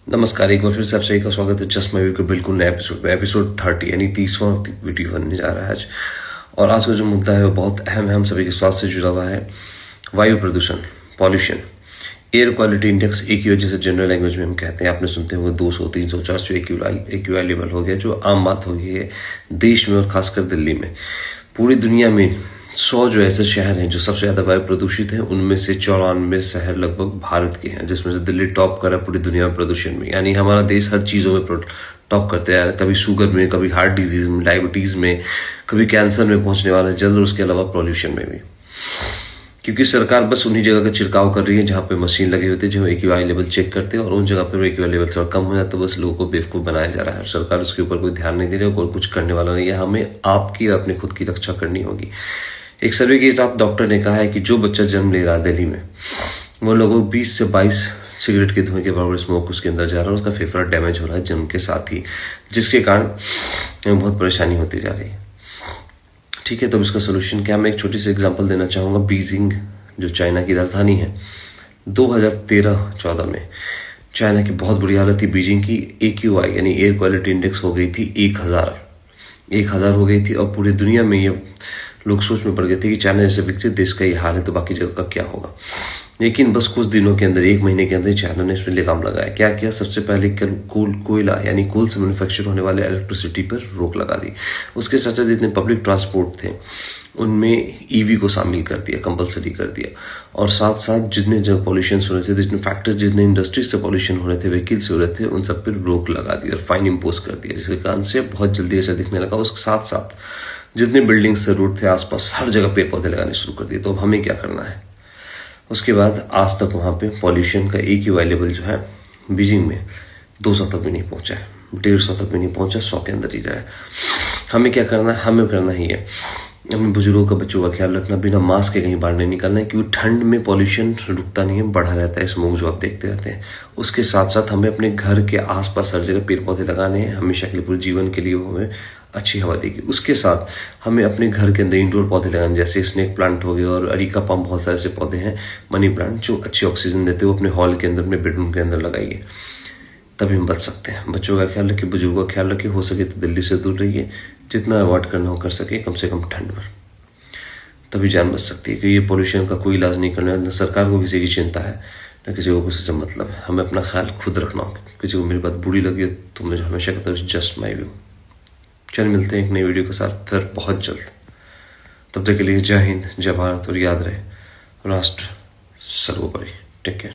नमस्कार, एक बार फिर से आप सभी का स्वागत है जस्ट माय व्यू के बिल्कुल नए एपिसोड में। एपिसोड 30 यानी 30वां वीडियो बनने जा रहा है आज। और आज का जो मुद्दा है वो बहुत अहम है, हम सभी के स्वास्थ्य से जुड़ा हुआ है। वायु प्रदूषण, pollution. Air quality index AQI जैसे जनरल लैंग्वेज में हम कहते हैं, आपने सुनते हैं वो 200, 300, 400 AQI लेवल हो गया, जो आम बात हो गई है देश में और खासकर दिल्ली में। पूरी दुनिया में 100 जो ऐसे शहर हैं जो सबसे ज्यादा वायु प्रदूषित हैं, उनमें से 94 शहर लगभग भारत के हैं, जिसमें से दिल्ली टॉप कर रहा है पूरी दुनिया में प्रदूषण में। यानी हमारा देश हर चीजों में टॉप करते हैं, कभी शुगर में, कभी हार्ट डिजीज में, डायबिटीज में, कभी कैंसर में पहुंचने वाला है जल्द, और उसके अलावा पॉल्यूशन में भी। क्योंकि सरकार बस उन्हीं जगह का छिड़काव कर रही है जहां पे मशीन लगे होते हैं जो AQI लेवल चेक करते हैं, और उन जगह पर AQI लेवल थोड़ा कम हो जाता है, बस लोगों को बेवकूफ बनाया जा रहा है। सरकार उसके ऊपर कोई ध्यान नहीं दे रही है, कोई कुछ करने वाला नहीं है। हमें आपकी और अपनी खुद की रक्षा करनी होगी। एक सर्वे के हिसाब डॉक्टर ने कहा है कि जो बच्चा जन्म ले रहा है दिल्ली में, वो लोगों 20 से 22 सिगरेट के धुएं के बराबर स्मोक उसके अंदर जा रहा है, उसका फेफड़ा डैमेज हो रहा है जन्म के साथ ही, जिसके कारण बहुत परेशानी होती जा रही है। ठीक है, तो इसका सोल्यूशन क्या? मैं एक छोटी सी एग्जांपल देना चाहूँगा। बीजिंग जो चाइना की राजधानी है, 2013-14 में चाइना की बहुत बुरी हालत थी। बीजिंग की AQI यानी एयर क्वालिटी इंडेक्स हो गई थी 1000 हो गई थी, और पूरी दुनिया में ये लोग सोच में पड़ गए थे कि चाइना जैसे विकसित देश का ये हाल है तो बाकी जगह का क्या होगा। लेकिन बस कुछ दिनों के अंदर, 1 महीने के अंदर चाइना ने इसमें लगाम लगाया। क्या किया? सबसे पहले कोयला यानी कोल से मैन्युफैक्चर होने वाले इलेक्ट्रिसिटी पर रोक लगा दी। उसके साथ साथ जितने पब्लिक ट्रांसपोर्ट थे उनमें EV को शामिल कर दिया, कंपलसरी कर दिया। और साथ साथ जितने जो पॉल्यूशन हो रहे थे, जितने फैक्टर्स, जितने इंडस्ट्रीज से पॉल्यूशन हो रहे थे, व्हीकल से हो रहे थे, उन सब पर रोक लगा दी और फाइन इम्पोज कर दिया, जिसके कारण से बहुत जल्दी ऐसा दिखने लगा। उसके साथ साथ जितने बिल्डिंग्स से रोड थे आसपास, हर जगह पेड़ पौधे लगाने शुरू कर दिए। तो अब हमें क्या करना है? उसके बाद आज तक वहाँ पे पॉल्यूशन का AQI लेवल जो है बीजिंग में 200 तक भी नहीं पहुँचा है, 150 तक भी नहीं पहुँचा, 100 के अंदर ही रहा है। हमें क्या करना है? हमें करना ही है हमें बुजुर्गों का, बच्चों का ख्याल रखना, बिना मास्क के कहीं बाहर नहीं निकलना है, क्योंकि ठंड में पॉल्यूशन रुकता नहीं है, बढ़ा रहता है स्मोक जो आप देखते रहते हैं। उसके साथ साथ हमें अपने घर के आसपास हर जगह पेड़ पौधे लगाने हैं हमेशा के लिए, पूरे जीवन के लिए, वो हमें अच्छी हवा देगी। उसके साथ हमें अपने घर के अंदर इंडोर पौधे लगाने, जैसे स्नेक प्लांट हो गए और अरिका पाम, बहुत सारे ऐसे पौधे हैं, मनी प्लांट, जो अच्छी ऑक्सीजन देते हैं, वो अपने हॉल के अंदर, अपने बेडरूम के अंदर लगाइए, तभी हम बच सकते हैं। बच्चों का ख्याल रखिए, बुजुर्गों का ख्याल रखिए, हो सके तो दिल्ली से दूर रहिए, जितना अवॉइड करना हो कर सके, कम से कम ठंड में, तभी जान बच सकती है। कि ये पोल्यूशन का कोई इलाज नहीं करना है, न सरकार को किसी की चिंता है, न किसी को किसी से मतलब है। हमें अपना ख्याल खुद रखना हो। किसी को मेरी बात बुरी लगी तो मुझे हमेशा कहता हूँ जस्ट माय व्यू। चल मिलते हैं एक नई वीडियो के साथ फिर बहुत जल्द। तब तक के लिए जय हिंद, जय भारत, और याद रहे राष्ट्र सर्वोपरि। Take care.